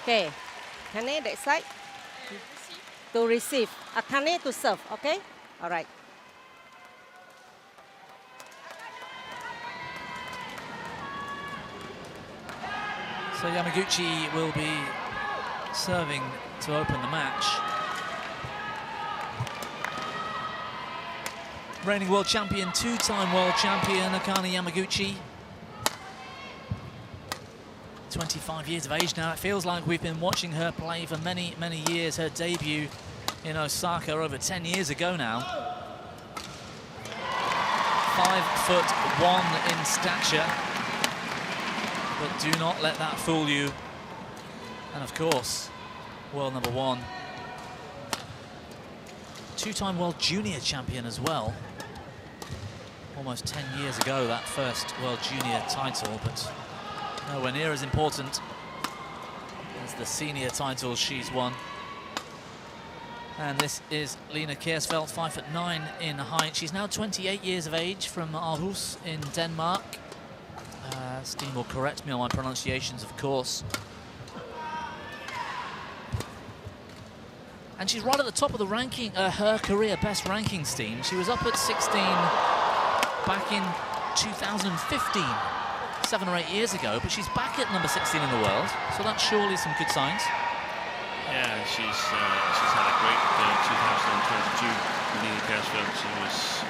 Okay. Akane that side. To receive. Akane to serve. Okay? All right. So Yamaguchi will be serving to open the match. Reigning world champion, two-time world champion, Akane Yamaguchi. 25 years of age now. It feels like we've been watching her play for many, many years. Her debut in Osaka over 10 years ago now. 5'1" in stature. But do not let that fool you. And of course, world number 1. Two-time world junior champion as well. Almost 10 years ago, that first world junior title, but nowhere near as important as the senior titles she's won. And this is Line Kjaersfeldt, 5'9" in height. She's now 28 years of age, from Aarhus in Denmark. Steen will correct me on my pronunciations, of course. And she's right at the top of the ranking, her career best ranking, Steen. She was up at 16 back in 2015, 7 or 8 years ago, but she's back at number 16 in the world, so that's surely some good signs. Yeah, she's had a great 2022. Line Kjaersfeldt, she was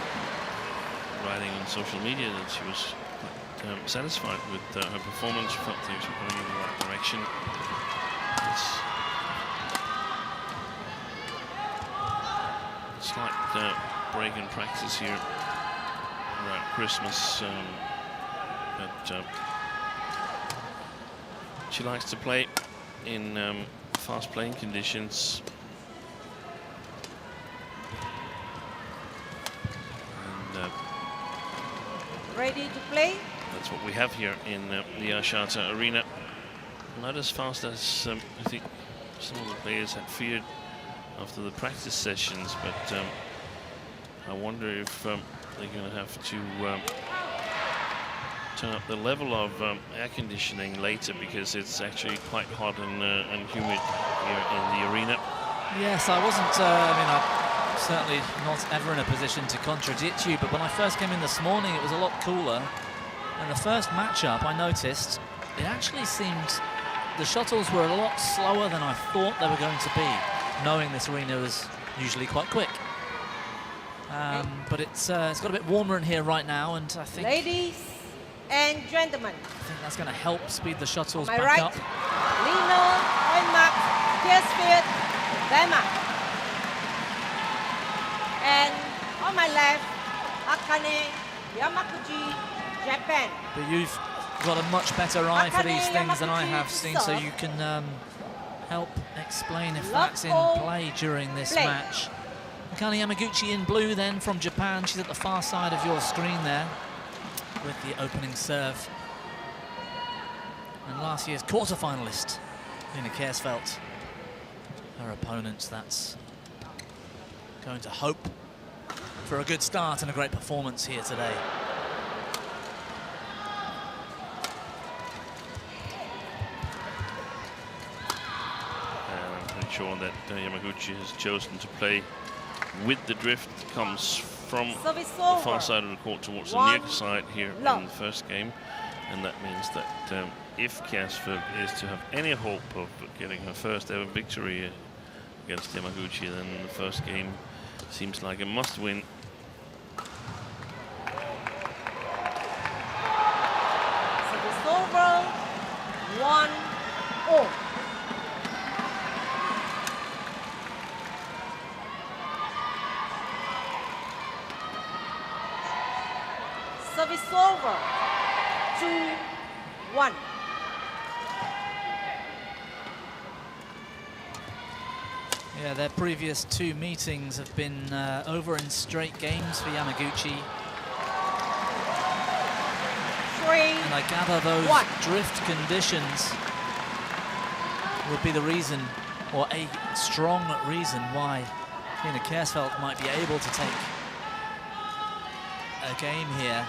writing on social media that she was quite satisfied with her performance. She felt things were going in the right direction. Slight break in practice here around Christmas, but she likes to play in fast playing conditions. And ready to play? That's what we have here in the Ashata Arena. Not as fast as I think some of the players had feared after the practice sessions, but I wonder if they're going to have to turn up the level of air conditioning later, because it's actually quite hot and humid here in the arena. Yes, I wasn't, I mean, I'm certainly not ever in a position to contradict you, but when I first came in this morning, it was a lot cooler. And the first matchup, I noticed, it actually seemed the shuttles were a lot slower than I thought they were going to be, knowing this arena is usually quite quick. But it's got a bit warmer in here right now, and I think... Ladies and gentlemen. I think that's going to help speed the shuttles On my back right, up. Højmark Kjaersfeldt, Denmark. And on my left, Akane Yamaguchi, Japan. But you've got a much better eye for these Akane things than I Yamaguchi have seen, so serve. you can help explain if Love that's in ball, play during this play. match. Akane Yamaguchi in blue then from Japan. She's at the far side of your screen there with the opening serve. And last year's quarter-finalist, Line Kjaersfeldt. Her opponent, that's going to hope for a good start and a great performance here today. I'm pretty sure that Yamaguchi has chosen to play with the drift. Comes from the far side of the court towards the near side here in the first game, and that means that if Kjaersfeldt is to have any hope of getting her first ever victory against Yamaguchi, then the first game seems like a must-win. Service over, 1-0. Service over, 2-1. Yeah, their previous 2 meetings have been over in straight games for Yamaguchi. 3, And I gather those 1. drift conditions would be the reason, or a strong reason, why Line Kjaersfeldt might be able to take a game here.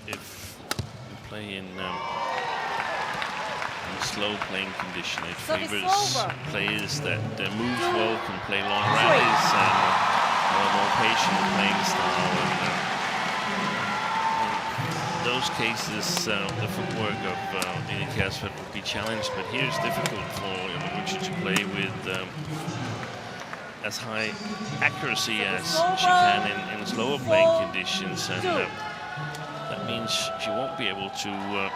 If we play in slow playing condition. It Service favors over. players that move well, can play long rallies, and have a more patient playing style. And in those cases, the footwork of Akane Kjaersfeldt would be challenged. But here it's difficult for Yamaguchi to play with as high accuracy as she can in slower playing conditions, and that means she won't be able to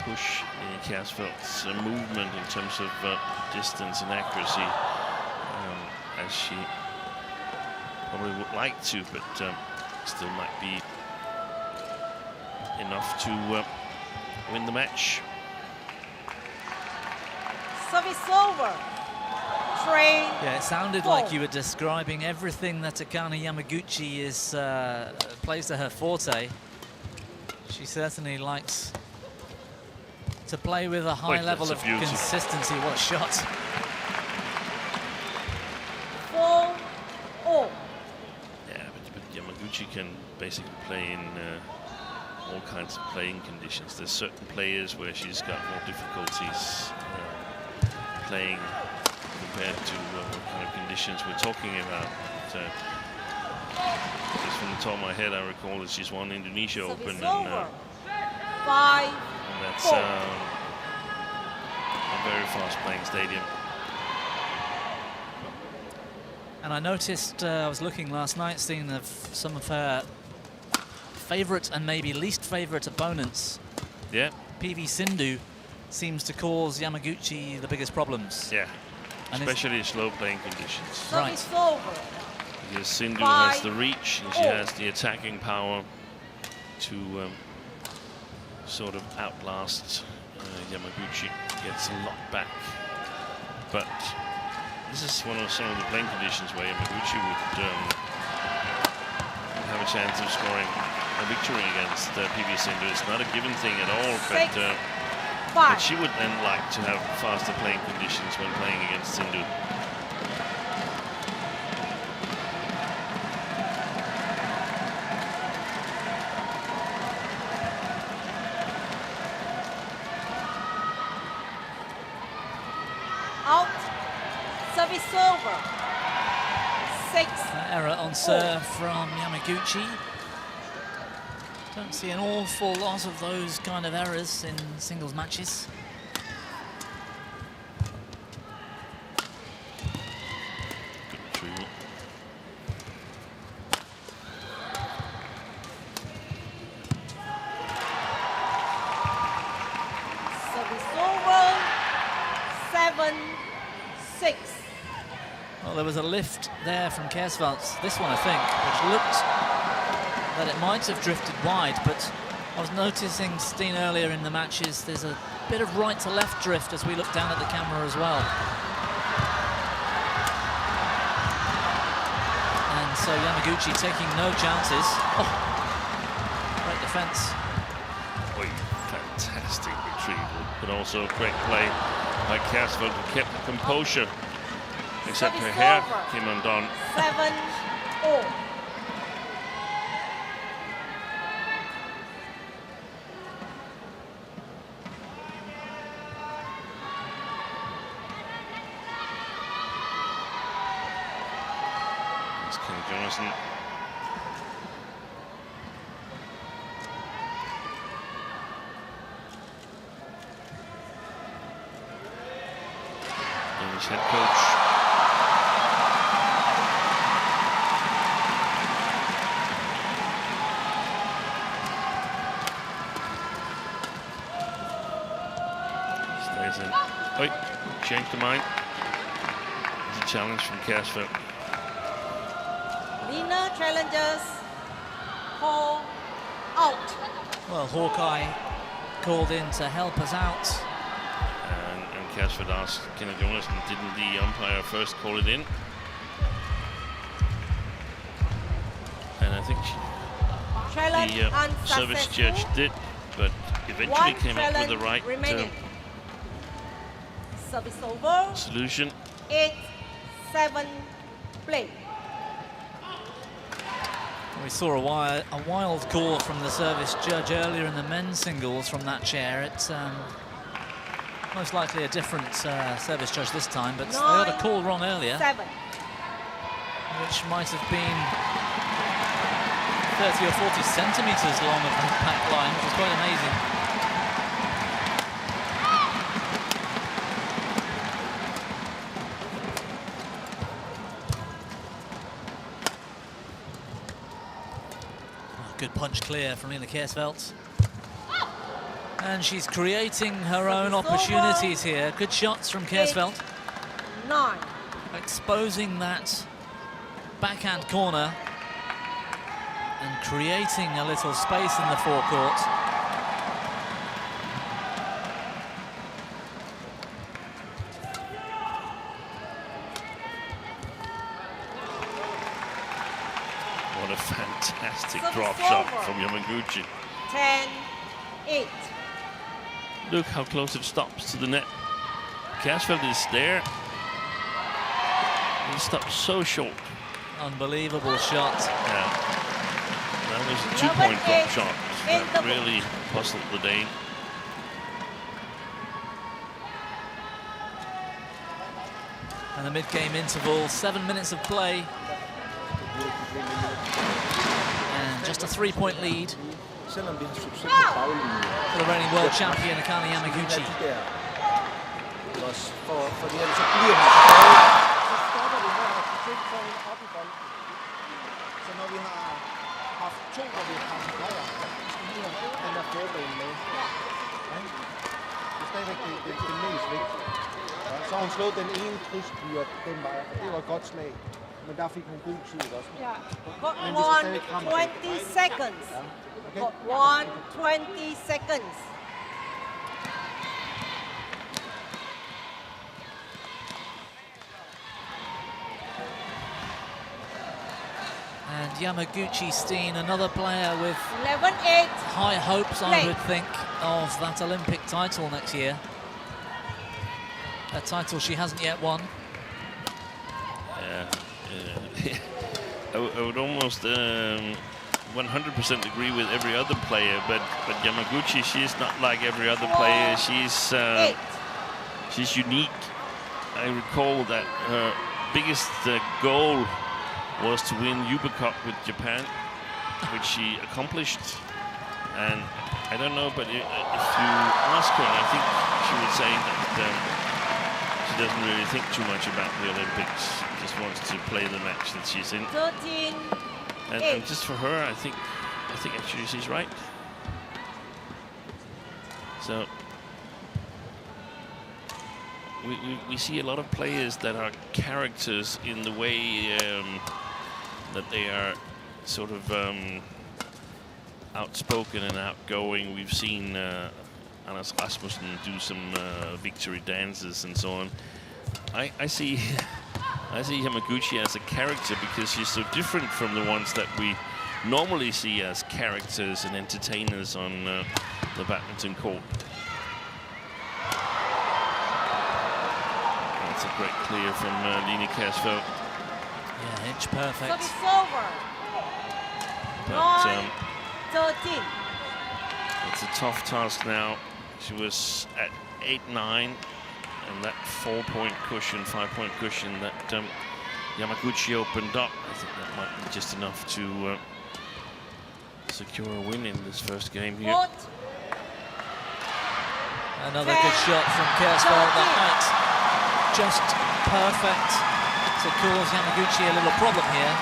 push Kjaersfeldt's movement in terms of distance and accuracy as she probably would like to, but still might be enough to win the match. Service over. 3. Yeah, it sounded like you were describing everything that Akane Yamaguchi is plays to her forte. She certainly likes to play with a high level of consistency. What a shot. 4-all. Yeah, but Yamaguchi can basically play in all kinds of playing conditions. There's certain players where she's got more difficulties playing compared to what kind of conditions we're talking about. Just from the top of my head, I recall that she's won Indonesia Open, and 5. that's a very fast-playing stadium. And I noticed, I was looking last night, seeing some of her favourite and maybe least favourite opponents. Yeah. PV Sindhu seems to cause Yamaguchi the biggest problems. Yeah, and especially in slow playing conditions. Right. Because Sindhu has the reach and she has the attacking power to sort of outlast Yamaguchi. Gets a lot back, but this is some of the playing conditions where Yamaguchi would have a chance of scoring a victory against PV Sindhu. It's not a given thing at all, but she would then like to have faster playing conditions when playing against Sindhu. Out. Service over. 6. Error on serve from Yamaguchi. Don't see an awful lot of those kind of errors in singles matches. Service over. 7-6. Well, there was a lift there from Kjaersfeldt. This one, I think, which looked that it might have drifted wide, but I was noticing, Steen, earlier in the matches, there's a bit of right to left drift as we look down at the camera as well. And so Yamaguchi taking no chances. Oh, great defense. Fantastic retrieval, but also great play by Kjaersfeldt, who kept composure, except her hair came undone. 7-all. Jonathan. Danish head coach. Stays in. Wait, changed the mind. It's a challenge from Kjaersfeldt. Winner challenges. Call out. Well, Hawkeye called in to help us out. And Kjaersfeldt asked Kenneth Jonassen, didn't the umpire first call it in? And I think the service judge did, but eventually came up with the right service over. Solution. 8-7 play. We saw a wild call from the service judge earlier in the men's singles from that chair. It Most likely a different service judge this time, but they got a call wrong earlier, 7. which might have been 30 or 40 centimetres long of the back line, which is quite amazing. Oh, good punch clear from Akane Kjaersfeldt. And she's creating her own opportunities here. Good shots from Kjaersfeldt. 9. Exposing that backhand corner and creating a little space in the forecourt. What a fantastic drop shot from Yamaguchi. 10-8. Look how close it stops to the net. Kjaersfeldt is there. It stops so short. Unbelievable shot. Yeah. That was a 2-point drop shot. That really puzzled the Dane. And the mid-game interval, 7 minutes of play. And just a 3-point lead for the reigning world champion Akane Yamaguchi. Så har hun slået den ene krydsdyr den vej, og det var et godt slag. Men der fik hun god tid også. Yeah. Men Got vi skal stadig kramme. 20 seconds. Okay. Got 20 seconds. And Yamaguchi Steen, another player with 11-8. high hopes, I would think, of that Olympic title next year. A title she hasn't yet won. Yeah. I would almost 100% agree with every other player, but Yamaguchi, she's not like every other player. She's unique. I recall that her biggest goal was to win Uber Cup with Japan, which she accomplished. And I don't know, but if you ask her, I think she would say that she doesn't really think too much about the Olympics. She just wants to play the match that she's in. 13. And just for her, I think actually she's right. So we see a lot of players that are characters in the way that they are sort of outspoken and outgoing. We've seen Anders Rasmussen do some victory dances and so on. I see Yamaguchi as a character because she's so different from the ones that we normally see as characters and entertainers on the badminton court. That's a great clear from Akane Kjaersfeldt. Yeah, inch perfect. Service over. But 13. it's a tough task now. She was at 8-9, and that 4-point cushion, 5-point cushion that Yamaguchi opened up, I think that might be just enough to secure a win in this first game here. Another good shot from Kjaersfeldt. The height just perfect to cause Yamaguchi a little problem here.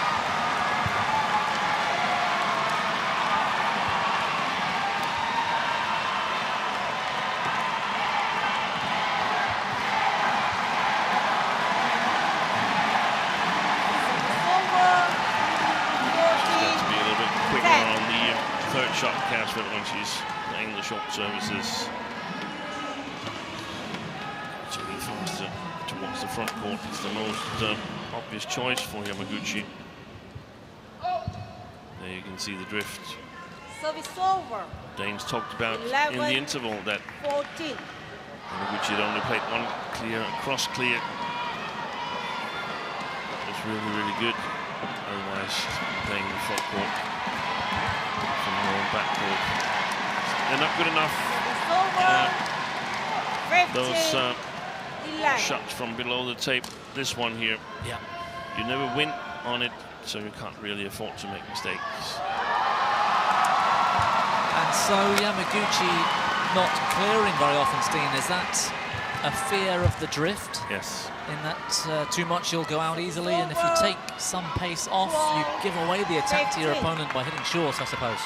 Shot Kjaersfeldt when she's playing the short services. Actually faster towards the front court. It's the most obvious choice for Yamaguchi. There you can see the drift. Service over. Danes talked about 11, in the interval that 14. Yamaguchi had only played one clear, cross clear. That was really, really good. Otherwise, playing the front court. Backcourt. They're not good enough those shots from below the tape. This one here, Yeah. you never win on it, so you can't really afford to make mistakes. And so Yamaguchi not clearing very often, Steen. Is that a fear of the drift? Yes. In that too much you'll go out easily, and if you take some pace off, you give away the attack to your opponent by hitting short, I suppose.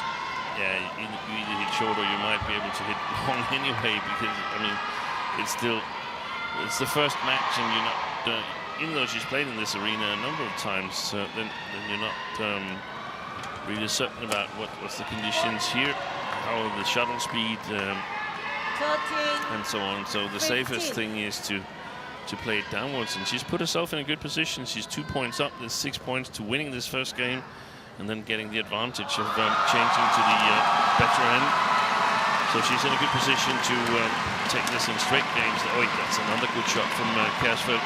Yeah, you either hit short or you might be able to hit long anyway, because, I mean, it's the first match, and you're not, even though she's played in this arena a number of times, then you're not really certain about what's the conditions here, how the shuttle speed, and so on. So the safest thing is to play it downwards, and she's put herself in a good position. She's 2 points up. There's 6 points to winning this first game, and then getting the advantage of changing to the better end. So she's in a good position to take this in straight games. Oh, that's another good shot from Kjaersfeldt.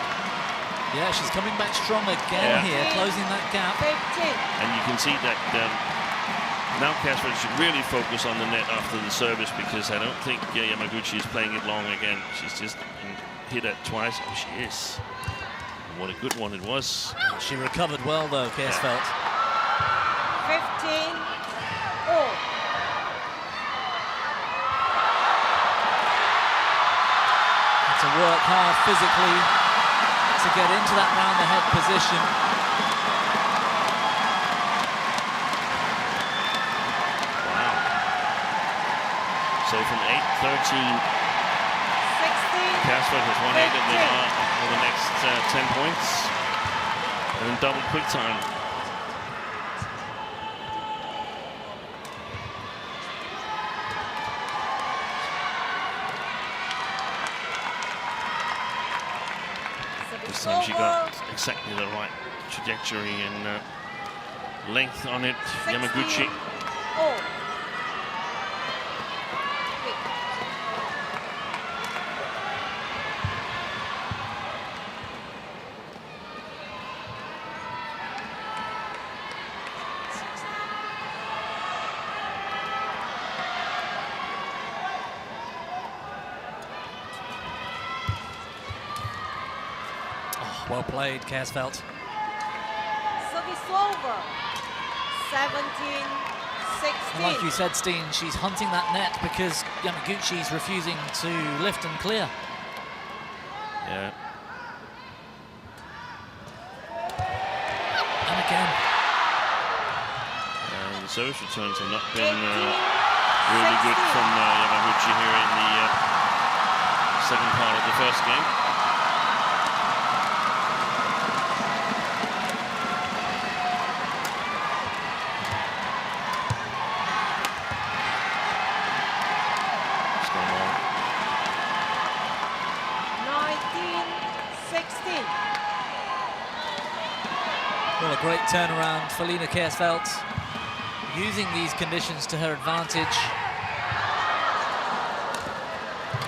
Yeah, she's coming back strong again here, closing that gap. And you can see that now Kjaersfeldt should really focus on the net after the service, because I don't think Yamaguchi is playing it long again. She's just hit it twice. Oh, she is. What a good one it was. She recovered well, though, Kjaersfeldt. 15-all. To work hard physically to get into that round-the-head position. Wow. So from 8-13, 16. Kjaersfeldt has won 8 of the for the next 10 points. And then double quick time. This time she got exactly the right trajectory and length on it. Yamaguchi. Oh. Well played, Kjaersfeldt. Service over. 17-16. And like you said, Steen, she's hunting that net because Yamaguchi's refusing to lift and clear. Yeah. And again. The service returns have not been really good from Yamaguchi here in the second part of the first game. Well, a great turnaround for Line Kjaersfeldt, using these conditions to her advantage.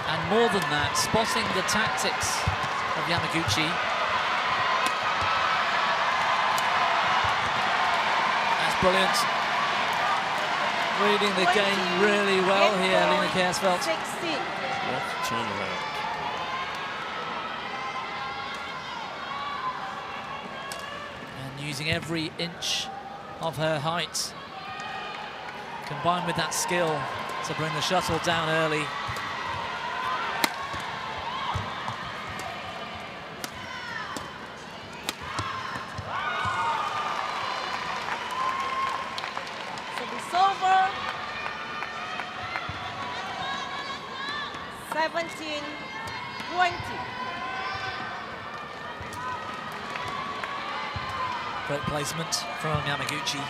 And more than that, spotting the tactics of Yamaguchi. That's brilliant. Reading the game really well here, Line Kjaersfeldt. 16. What a turnaround. Using every inch of her height, combined with that skill to bring the shuttle down early. Service over. 17-20. Great placement from Yamaguchi.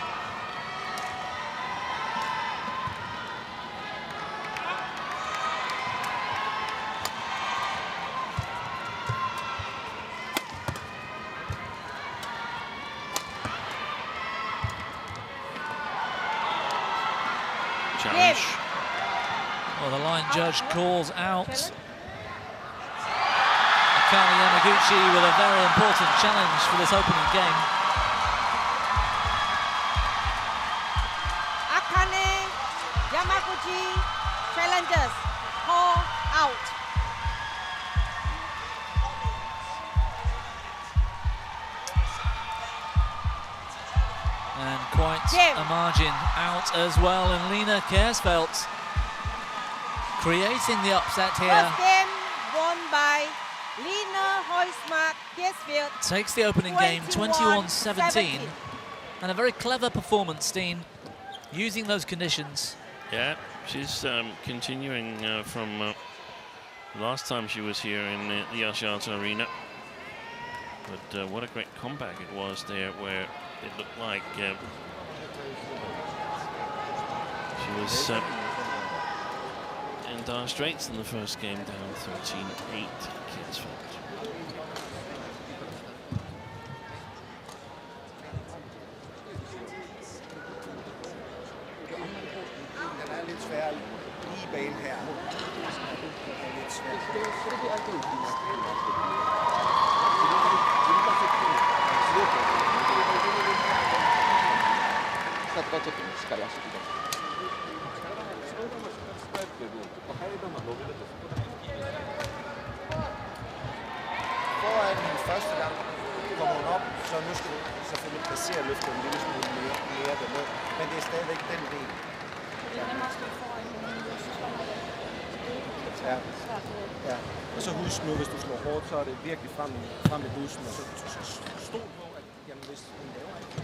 Challenge. Well, the line judge calls out Akane Yamaguchi with a very important challenge for this opening game. Akane Yamaguchi challenges call out. And quite a margin out as well. And Lina Kjaersfeldt creating the upset here. First game won by Lina Højmark Kjaersfeldt. Takes the opening game 21-17. And a very clever performance, Steen, using those conditions. Yeah, she's continuing from last time she was here in the Asiata Arena. But what a great comeback it was there, where it looked like she was in dire straits in the first game, down 13-8. Kjaersfeldt. Foran den første gang kommer hun op, så nu skal du selvfølgelig placere løftet en lille smule mere derned, men det er stadigvæk den del. Ja. Ja. Og så husk nu, hvis du slår hårdt, så er det virkelig frem i bussen, og så stol på, at jamen, hvis hun laver ikke.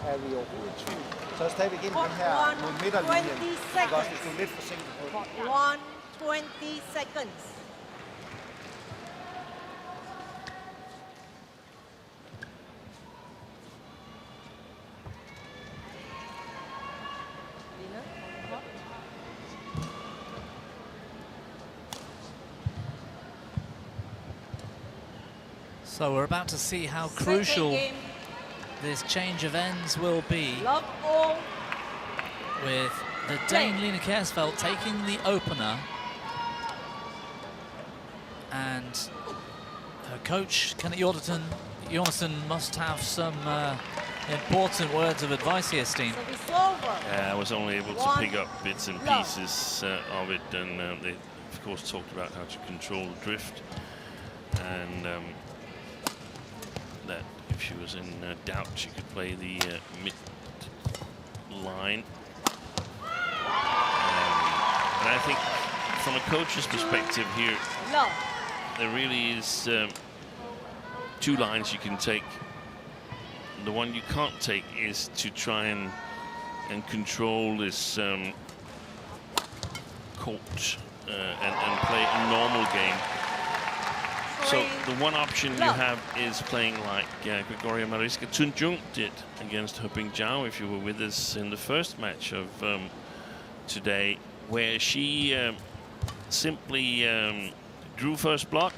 Er vi overhovedet i tvivl? Så er stadigvæk ind den her mod midterlinjen. Ikke også, hvis du er lidt forsinket på det. 120 seconds. So we're about to see how crucial this change of ends will be, with the Dane Lina Kjaersfeldt taking the opener, and her coach Kenneth Jorgensen must have some important words of advice here, Steen. Yeah, I was only able to pick up bits and pieces of it, and they of course talked about how to control the drift, and that if she was in doubt, she could play the mid line. And I think from a coach's perspective here, there really is two lines you can take. The one you can't take is to try and control this court and play a normal game. So the one option you have is playing like Gregoria Mariska Tunjung did against Højmark Kjaersfeldt, if you were with us in the first match of today, where she simply drew first block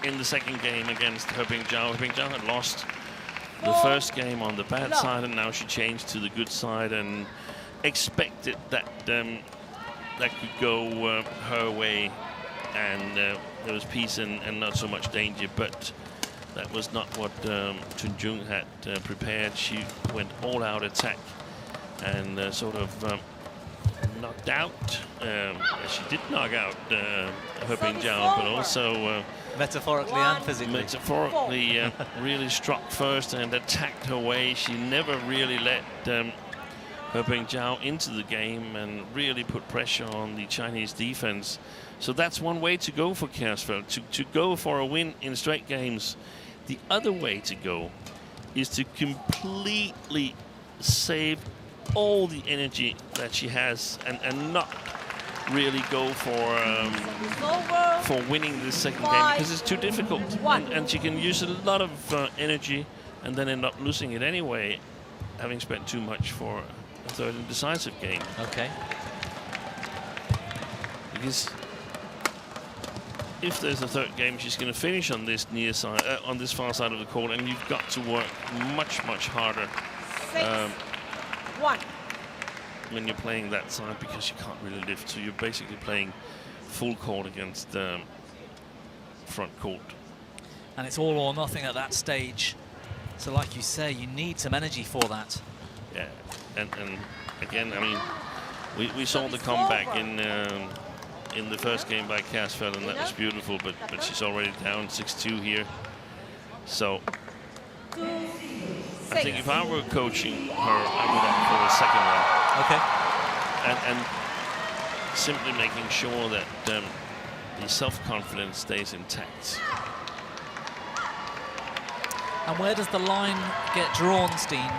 in the second game against Højmark Kjaersfeldt. Højmark Kjaersfeldt had lost the first game on the bad side, and now she changed to the good side and expected that that could go her way, and there was peace and not so much danger, but that was not what Tunjung had prepared. She went all-out attack and sort of knocked out. She did knock out Højmark Kjaersfeldt, but also metaphorically and physically. Metaphorically, really struck first and attacked her way. She never really let Højmark Kjaersfeldt into the game and really put pressure on the Chinese defense. So that's one way to go for Kjaersfeldt, to go for a win in straight games. The other way to go is to completely save all the energy that she has and not really go for winning this second game, because it's too difficult. And she can use a lot of energy and then end up losing it anyway, having spent too much for a third and decisive game. Okay. Because if there's a third game, she's going to finish on this near side, on this far side of the court, and you've got to work much harder when you're playing that side, because you can't really lift. So you're basically playing full court against front court. And it's all or nothing at that stage. So like you say, you need some energy for that. Yeah. And again, I mean, we saw the comeback in the first game by Kjaersfeldt, and that was beautiful. But she's already down 6-2 here. So I think if I were coaching her, I would opt for the second one. Okay. And simply making sure that the self-confidence stays intact. And where does the line get drawn, Steen?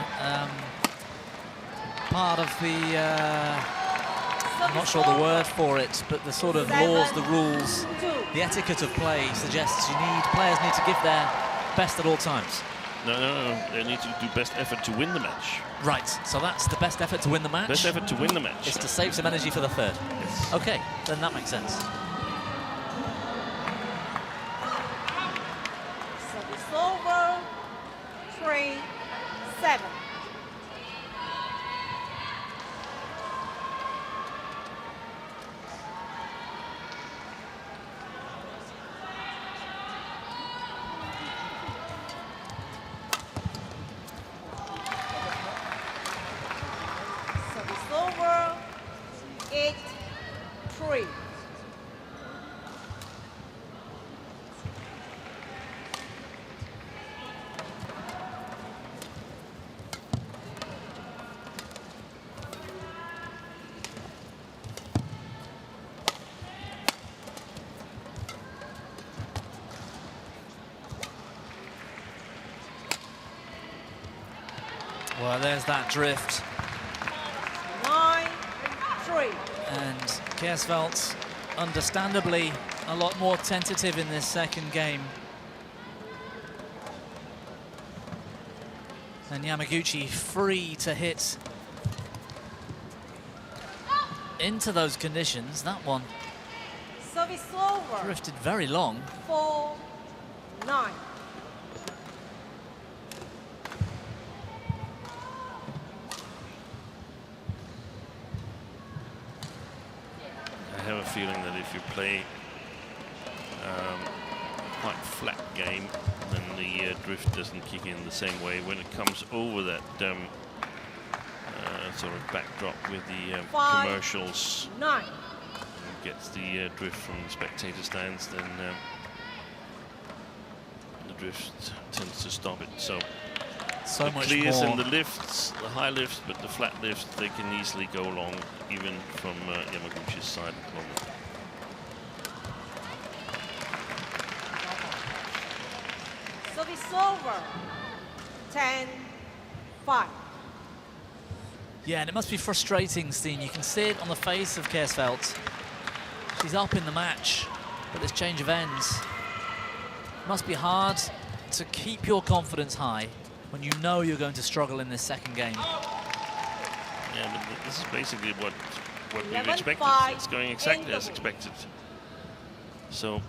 Part of the, I'm not sure the word for it, but the sort of laws, the rules, the etiquette of play suggests players need to give their best at all times. No, they need to do best effort to win the match. Right, so that's the best effort to win the match? Best effort to win the match. Is to save some energy for the third? Yes. Okay, then that makes sense. Service over, 3-7. Service over, 8-3. Well, there's that drift. 9-3. And Kjaersfeldt, understandably, a lot more tentative in this second game. And Yamaguchi free to hit into those conditions. That one Service over, drifted very long. 4-9. I have a feeling that if you play quite flat game, then the drift doesn't kick in the same way. When it comes over that sort of backdrop with the commercials, 9. gets the drift from the spectator stands, then the drift tends to stop it. So So the much clears more. and the lifts, the high lifts, but the flat lifts, they can easily go long, even from Yamaguchi's side at the moment. Service over, 10-5. Yeah, and it must be frustrating, Steen. You can see it on the face of Kjaersfeldt. She's up in the match, but this change of ends. It must be hard to keep your confidence high when you know you're going to struggle in this second game. Yeah, but this is basically what we 11-5 expected. It's going exactly in as double. expected. So,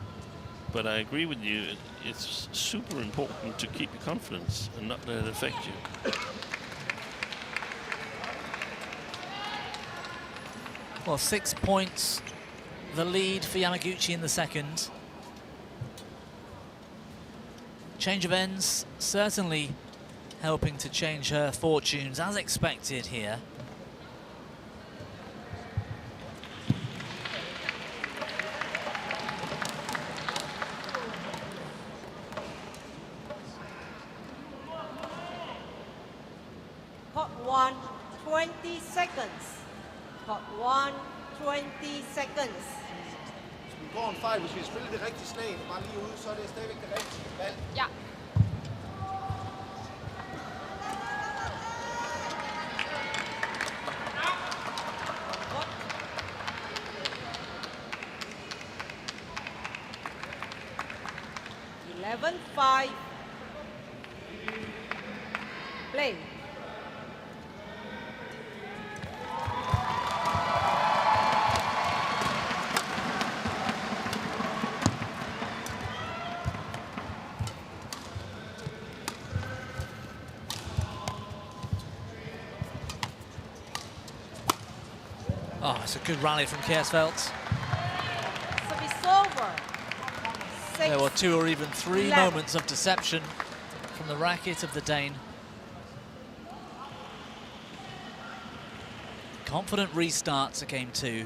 but I agree with you. It's super important to keep your confidence and not let it affect you. Well, 6 points, the lead for Yamaguchi in the second. Change of ends, certainly helping to change her fortunes, as expected here. Pot 1, 20 seconds. Pot 1, 20 seconds. Hvis vi går en fejl, hvis vi spiller det rigtige slag, bare lige ude, så er det stadigvæk det rigtige valg. Ja. Godt. 11-5. Play. Oh, it's a good rally from Kjaersfeldt. Service over. There were 2 or even 3 11. moments of deception from the racket of the Dane. Confident restart to game 2.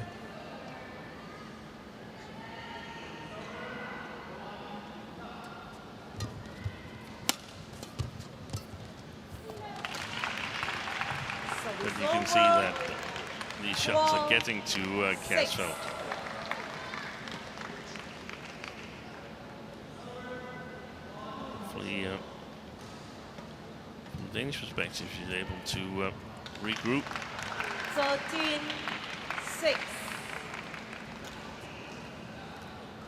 But you can see that these shots are getting to Kjaersfeldt. Hopefully, from the Danish perspective, she's able to regroup. 13-6.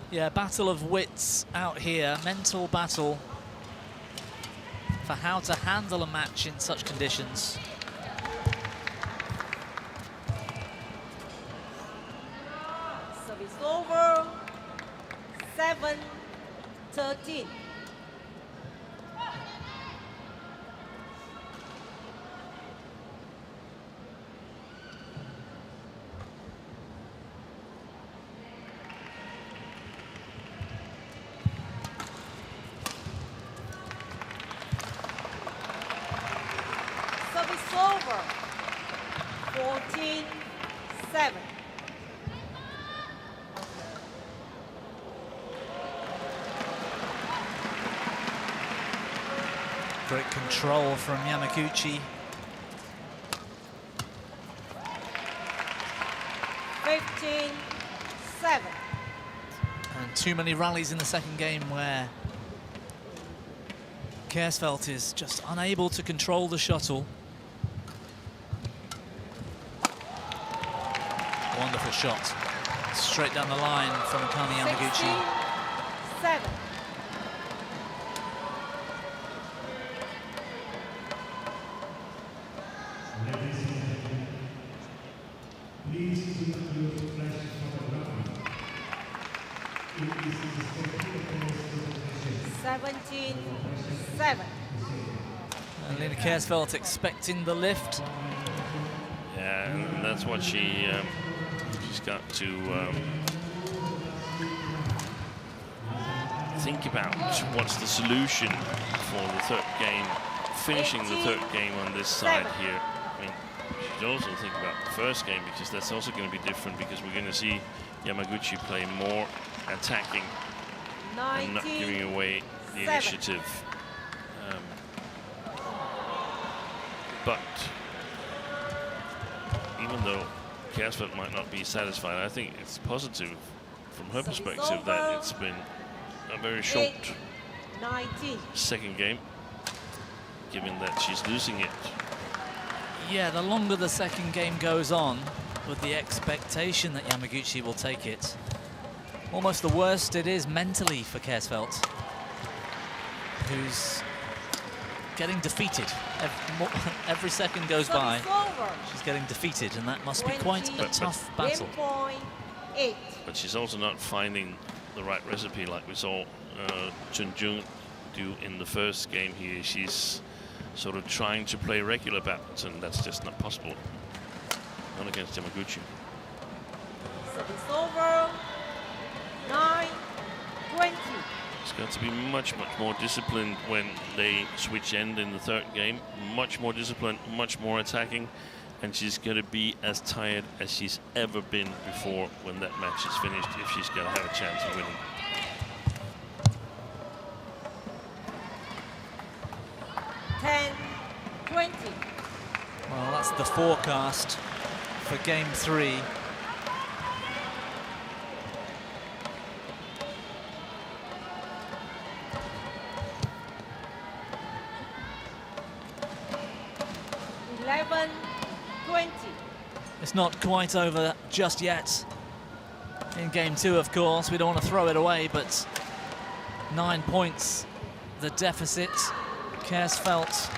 Yeah, battle of wits out here, mental battle for how to handle a match in such conditions. Service over. 7-13. Service over. 14-7. Great control from Yamaguchi. 15-7. And too many rallies in the second game where Kjaersfeldt is just unable to control the shuttle. Wonderful shot. Straight down the line from Akane Yamaguchi. 16-7. And Lena Kjaersfeldt expecting the lift. Yeah, and that's what she's got to think about. What's the solution for the third game? Finishing the third game on this side here. I mean, she should also think about the first game, because that's also going to be different, because we're going to see Yamaguchi play more attacking and not giving away the initiative. But even though Kjaersfeldt might not be satisfied, I think it's positive from her perspective that it's been a very short second game, given that she's losing it. Yeah, the longer the second game goes on, with the expectation that Yamaguchi will take it, almost the worst it is mentally for Kjaersfeldt, who's getting defeated. Every second goes by, she's getting defeated, and that must be quite a tough battle. But she's also not finding the right recipe, like we saw Chun Jung do in the first game here. She's sort of trying to play regular badminton. That's just not possible. Not against Yamaguchi. Service over. 9-20. It's got to be much more disciplined when they switch end in the third game. Much more disciplined, much more attacking. And she's going to be as tired as she's ever been before when that match is finished, if she's going to have a chance of winning. Well, that's the forecast for game 3. It's not quite over just yet. In game 2, of course, we don't want to throw it away, but 9 points the deficit. Kjaersfeldt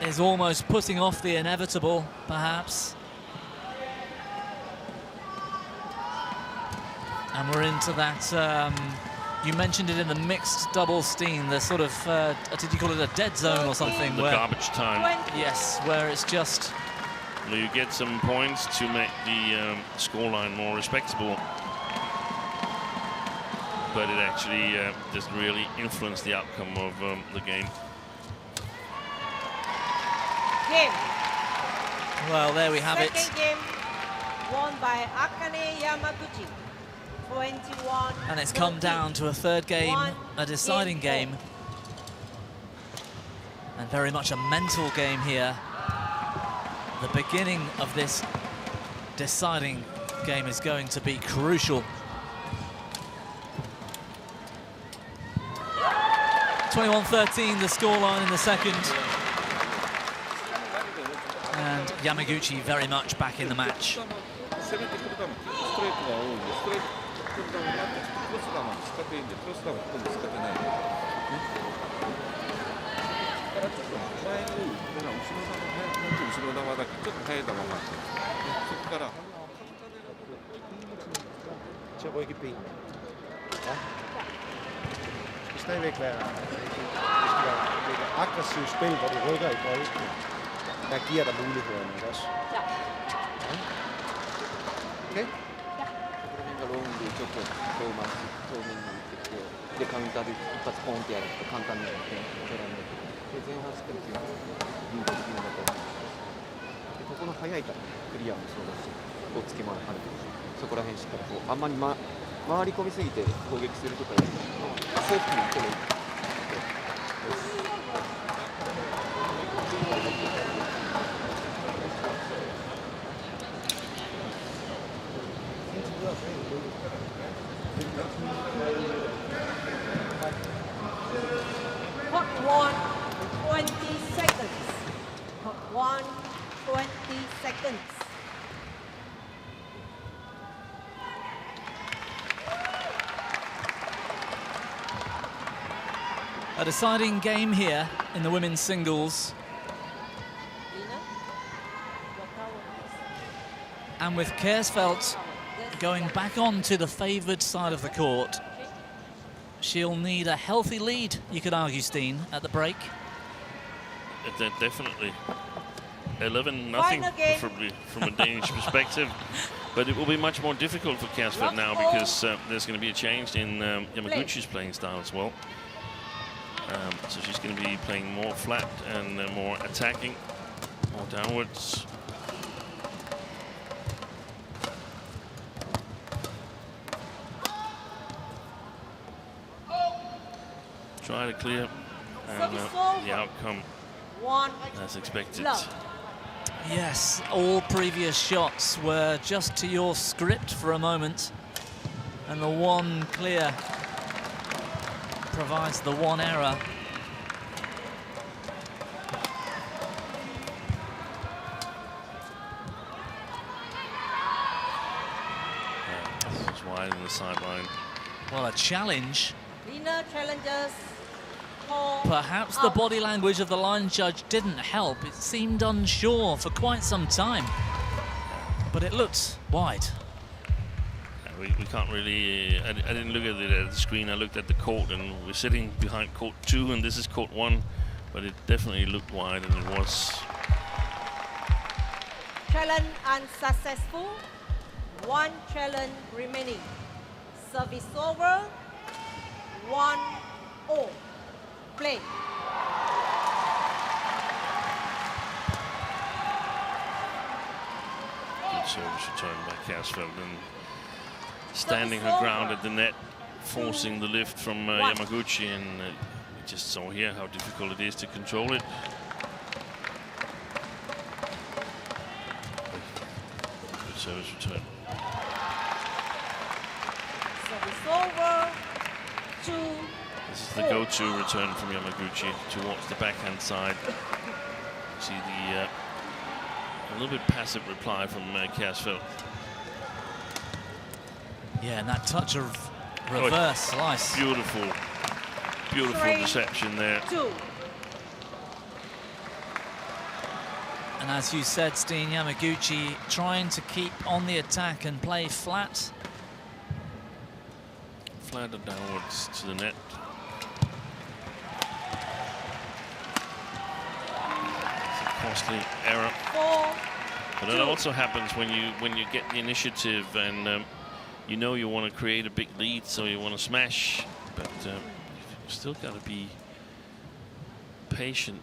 is almost putting off the inevitable, perhaps. And we're into that, you mentioned it in the mixed double steam, the sort of, did you call it a dead zone or something? The garbage time. Yes, where it's just... Well, you get some points to make the scoreline more respectable. but it actually doesn't really influence the outcome of the game. Game. Well, there we have it. Second game won by Akane Yamaguchi. 21. And it's come down to a third game, a deciding game. And very much a mental game here. The beginning of this deciding game is going to be crucial. 21-13 the scoreline in the second. And Yamaguchi very much back in the match. Til at rykke ben. Ja. Det skal stadigvæk være, aggressivt spil, hvor du rykker i bolden. Der giver dig mulighederne, ikke også? Ja. Okay? ロングちょっと遠回し遠めに打ってきて、でカウンターで一発ポンってやると簡単に点を取られる。で前半しっかりリードできなかったで、ここの速いからクリアもそうだし、おつけもあるけど、そこら辺しっかりこうあんまり、回り込みすぎて攻撃するとかよりもセーフティーに取る。Hot 1, 20 seconds. Hot 1, 20 seconds. A deciding game here in the women's singles. And with Kjaersfeldt going back on to the favoured side of the court, she'll need a healthy lead, you could argue, Steen, at the break. Definitely. 11-0, preferably from a Danish perspective. But it will be much more difficult for Kjaersfeldt now because there's going to be a change in Yamaguchi's playing style as well. So she's going to be playing more flat and more attacking, more downwards. Try to clear, and the outcome as expected. Yes, all previous shots were just to your script for a moment, and the one clear provides the one error. It's wide in the sideline. Well, a challenge. Winner challenges. Perhaps the body language of the line judge didn't help. It seemed unsure for quite some time, but it looked wide. We can't really. I didn't look at it at the screen. I looked at the court, and we're sitting behind court 2, and this is court 1, but it definitely looked wide, and it was. Challenge unsuccessful. One challenge remaining. Service over. 1-0. Play. Good service return by Kjaersfeldt, and standing her ground at the net, forcing the lift from Yamaguchi, and we just saw here how difficult it is to control it. Good service return. Service over. 2. This is the go-to return from Yamaguchi towards the backhand side. See the a little bit passive reply from Kjaersfeldt. Yeah, and that touch of reverse slice. Beautiful, beautiful 3, reception there. 2. And as you said, Steen, Yamaguchi trying to keep on the attack and play flat. Flat and downwards to the net. It's a costly error. 4. But it also happens when you get the initiative and you know you want to create a big lead, so you want to smash, but you've still got to be patient,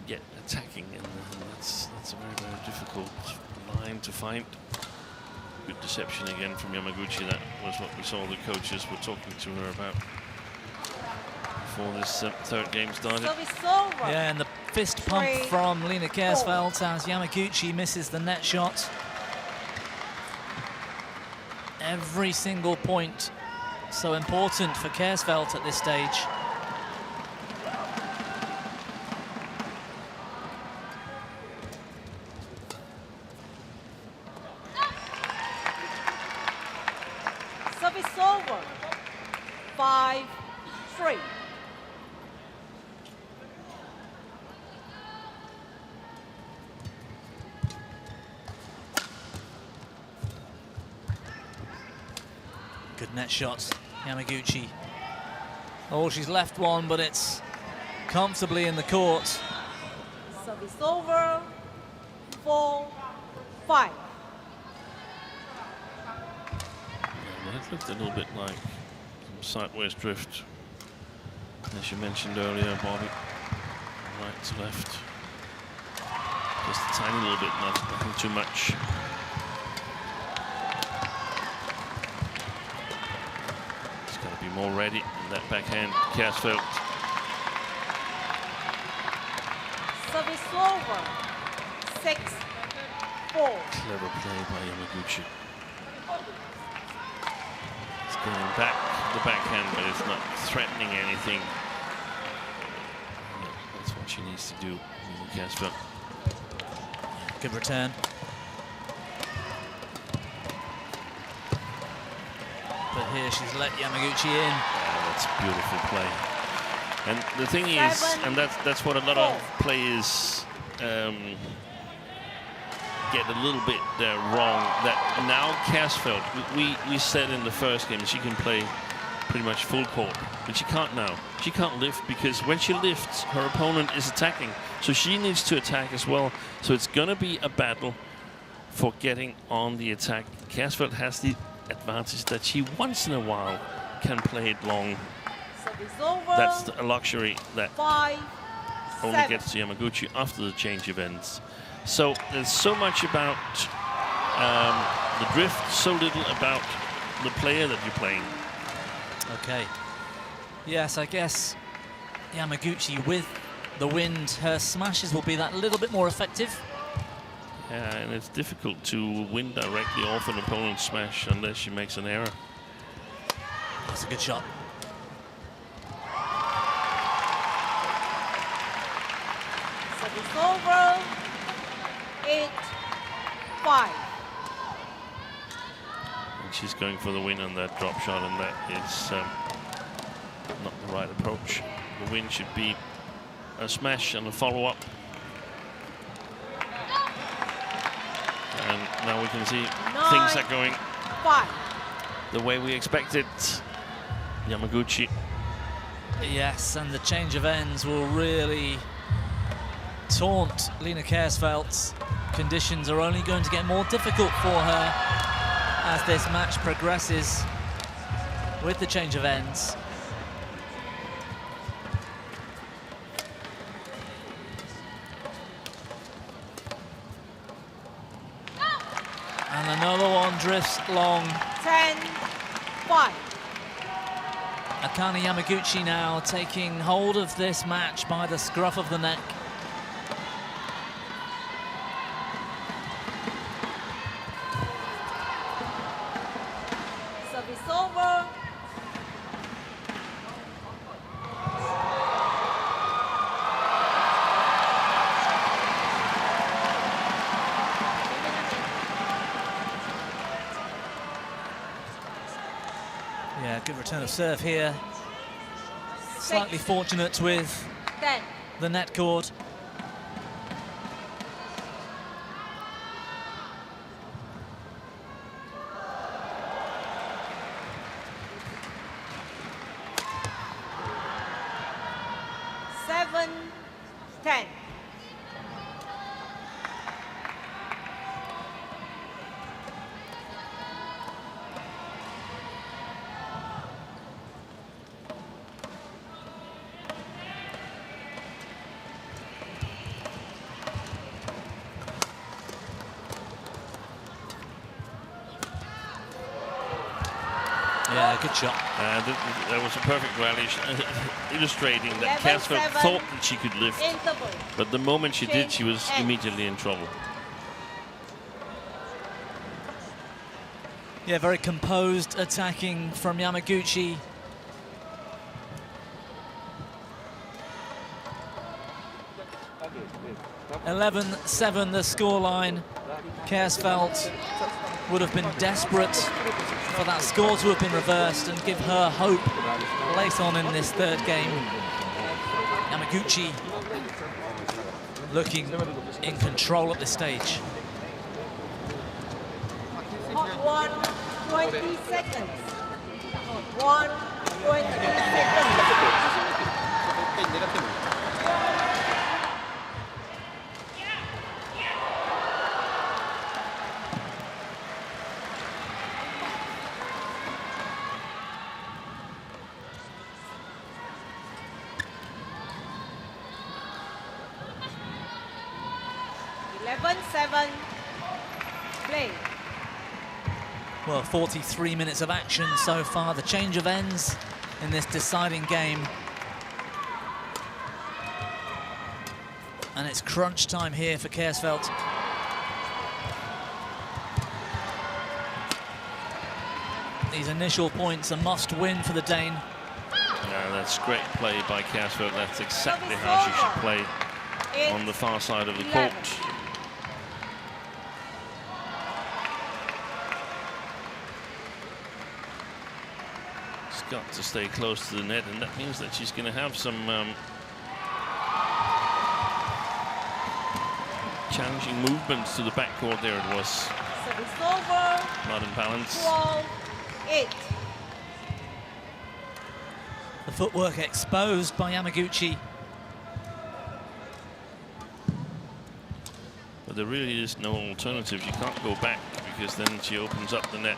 get attacking, and that's a very, very difficult line to find. Good deception again from Yamaguchi. That was what we saw the coaches were talking to her about before this third game started. Yeah, and the fist pump from Line Kjaersfeldt as Yamaguchi misses the net shot. Every single point so important for Kjaersfeldt at this stage. Service over. 5-3. Good net shot, Yamaguchi. Oh, she's left one, but it's comfortably in the court. Service over. 4-5. Yeah, it looked a little bit like some sideways drift, as you mentioned earlier, Bobby. Right to left. Just a tiny little bit, nothing too much. Be more ready in that backhand. Kjaersfeldt. Service over. 6-4. Clever play by Yamaguchi. It's going back the backhand, but it's not threatening anything. Yeah, that's what she needs to do. Kjaersfeldt. Good return. But here she's let Yamaguchi in. Yeah, that's a beautiful play. And the thing is, and that's what a lot of players get a little bit wrong. That now Kjaersfeldt, we said in the first game that she can play pretty much full court, but she can't now. She can't lift because when she lifts, her opponent is attacking. So she needs to attack as well. So it's going to be a battle for getting on the attack. Kjaersfeldt has the advantage that she once in a while can play it long. That's a luxury that only gets to Yamaguchi after the change of ends. So there's so much about the drift, so little about the player that you're playing. Okay. Yes, I guess Yamaguchi with the wind, her smashes will be that little bit more effective. Yeah, and it's difficult to win directly off an opponent's smash unless she makes an error. That's a good shot. Service over. 8-5. And she's going for the win on that drop shot, and that is not the right approach. The win should be a smash and a follow-up. And now we can see things are going the way we expected. Yamaguchi. Yes, and the change of ends will really taunt Line Kjaersfeldt. Conditions are only going to get more difficult for her as this match progresses with the change of ends. And another one drifts long. 10-5. Akane Yamaguchi now taking hold of this match by the scruff of the neck. Service over. Yeah, good return of serve here. Slightly fortunate with 10. the net cord. Yeah, good shot. That was a perfect rally illustrating that 11-7. Kjaersfeldt thought that she could lift, Interval. but the moment she did, Change she was ends. immediately in trouble. Yeah, very composed attacking from Yamaguchi. (11-7) the scoreline. Kjaersfeldt would have been desperate for that score to have been reversed and give her hope late on in this third game. Yamaguchi looking in control at this stage. Hot 1, 20 seconds. Hot 1, 20 seconds. 11-7. Play. Well, 43 minutes of action so far. The change of ends in this deciding game. And it's crunch time here for Kjaersfeldt. These initial points a must-win for the Dane. Yeah, that's great play by Kjaersfeldt. That's exactly how she should play on the far side of the court. She's got to stay close to the net, and that means that she's going to have some challenging movements to the backcourt. There it was. Service over. Not in balance. 12-8. The footwork exposed by Yamaguchi. But there really is no alternative. You can't go back because then she opens up the net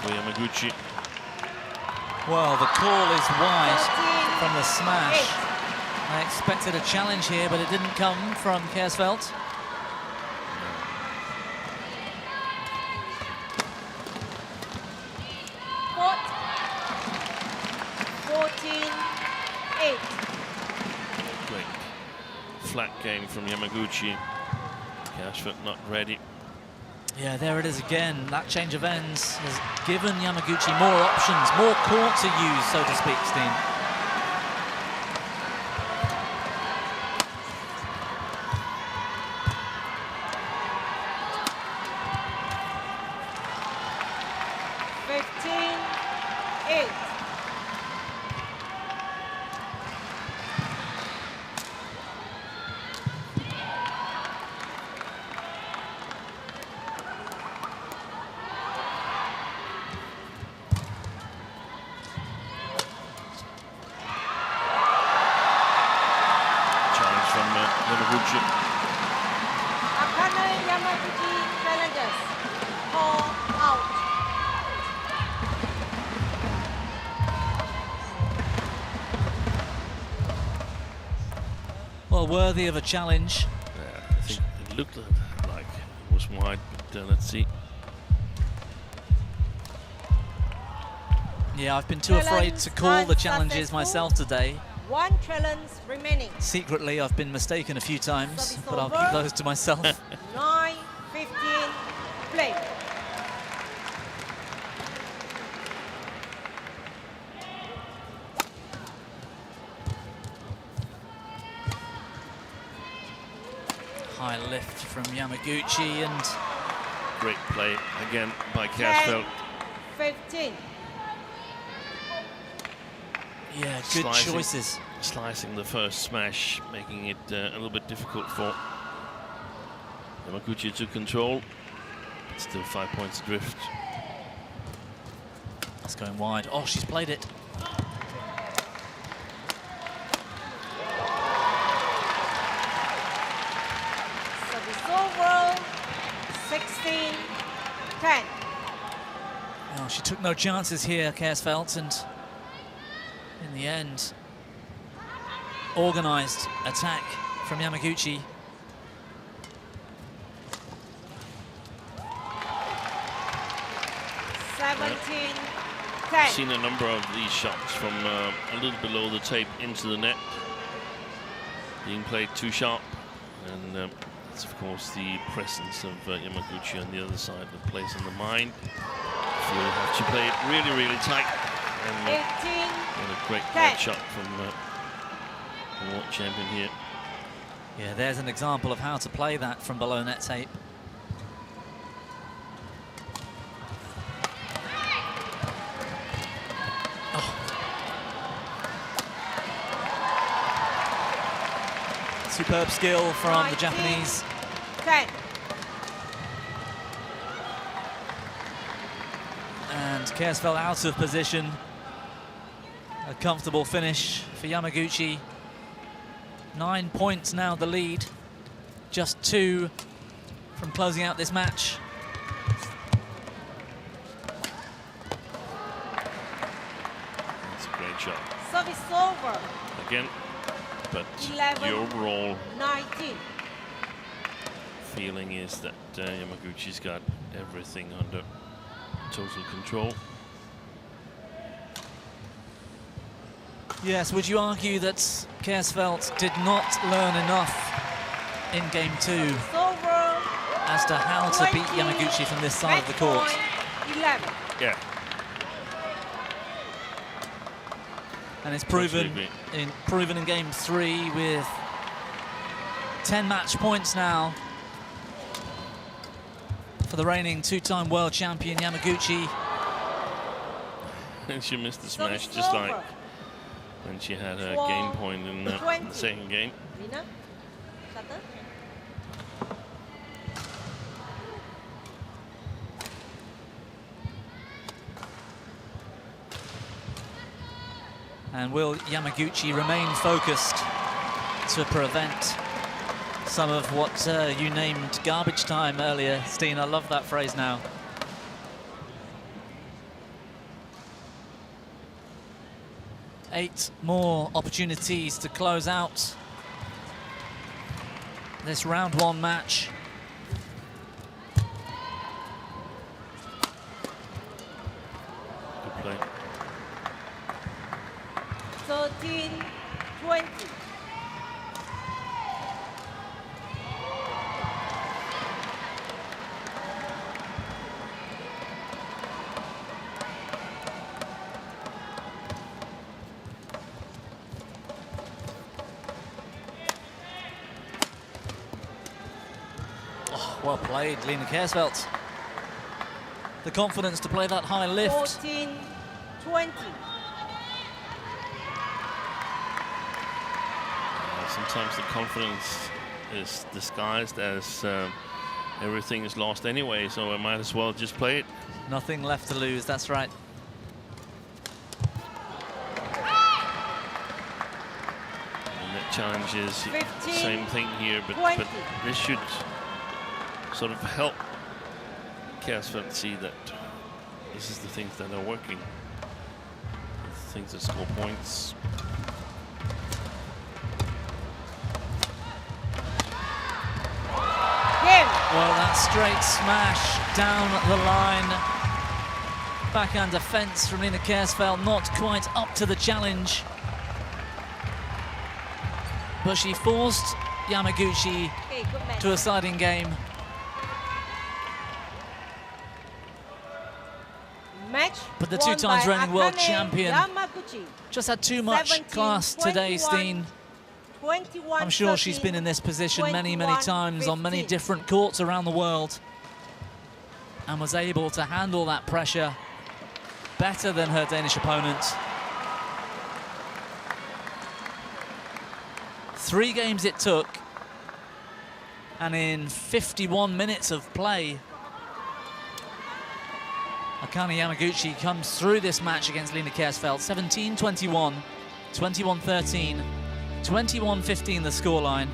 for Yamaguchi. Well, the call is wide from the smash. 8. I expected a challenge here, but it didn't come from Kjaersfeldt. Court. 14-8. Great flat game from Yamaguchi. Kjaersfeldt not ready. Yeah, there it is again. That change of ends has given Yamaguchi more options, more court to use, so to speak, Steen. Akane Yamaguchi challenges. Call out. Well, worthy of a challenge. Yeah, I think it looked like it was wide, but let's see. Yeah, I've been too afraid to call the challenges myself today. One challenge remaining. Secretly, I've been mistaken a few times, but I'll keep those to myself. 9-15. Play. High lift from Yamaguchi and Great play again by Kjaersfeldt. 15. yeah, good choices. Slicing the first smash, making it a little bit difficult for Yamaguchi to control. Still 5 points adrift. That's going wide. Oh, she's played it. Service over. 16-10. Oh, she took no chances here, Kjaersfeldt, and in the end, organised attack from Yamaguchi. I've seen a number of these shots from a little below the tape into the net, being played too sharp, and it's of course the presence of Yamaguchi on the other side that plays on the mind. So you have to play it really, really tight. And what a great net shot from the world champion here. Yeah, there's an example of how to play that from below net tape. Superb skill from the Japanese. And Kjaersfeldt out of position. A comfortable finish for Yamaguchi. 9 points now the lead. Just 2 from closing out this match. That's a great shot. Service over. Again. But 11, the overall 19. feeling is that Yamaguchi's got everything under total control. Yes, would you argue that Kjaersfeldt did not learn enough in game 2 as to how to beat Yamaguchi from this side of the court? 11. Yeah. And it's proven in game 3 with 10 match points now for the reigning 2-time world champion Yamaguchi. And she missed the smash just like when she had a game point in the second game. And will Yamaguchi remain focused to prevent some of what you named garbage time earlier, Steen? I love that phrase now. Eight more opportunities to close out this round 1 match. Good play. 13, 20. Oh, well played, Lina Kjaersfeldt. The confidence to play that high lift. 14, 20. Sometimes the confidence is disguised as everything is lost anyway, so I might as well just play it. Nothing left to lose, that's right. And that challenge is 15, same thing here, but this should sort of help Kjaersfeldt see that this is the things that are working, the things that score points. Well, that straight smash down the line. Backhand defense from Lina Kjaersfeldt, not quite up to the challenge. But she forced Yamaguchi to a siding game. Match but the 2 times reigning world Akane champion Yamaguchi. Just had too much 17, class today, 21, Steen. 21, I'm sure 13, she's been in this position many 21, times on many 15. different courts around the world and was able to handle that pressure better than her Danish opponent. 3 games it took, and in 51 minutes of play, Akane Yamaguchi comes through this match against Lina Kjaersfeldt. 17-21, 21-13, 21-15 the scoreline.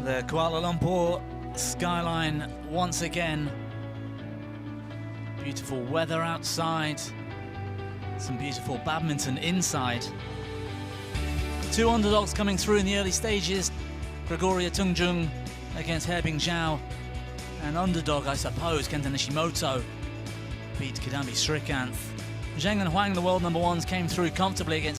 The Kuala Lumpur skyline once again. Beautiful weather outside. Some beautiful badminton inside. Two underdogs coming through in the early stages. Gregoria Tungjung against Herbing Zhao. And underdog, I suppose, Kenta Nishimoto beat Kidambi Srikanth. Zheng and Huang, the world number ones, came through comfortably against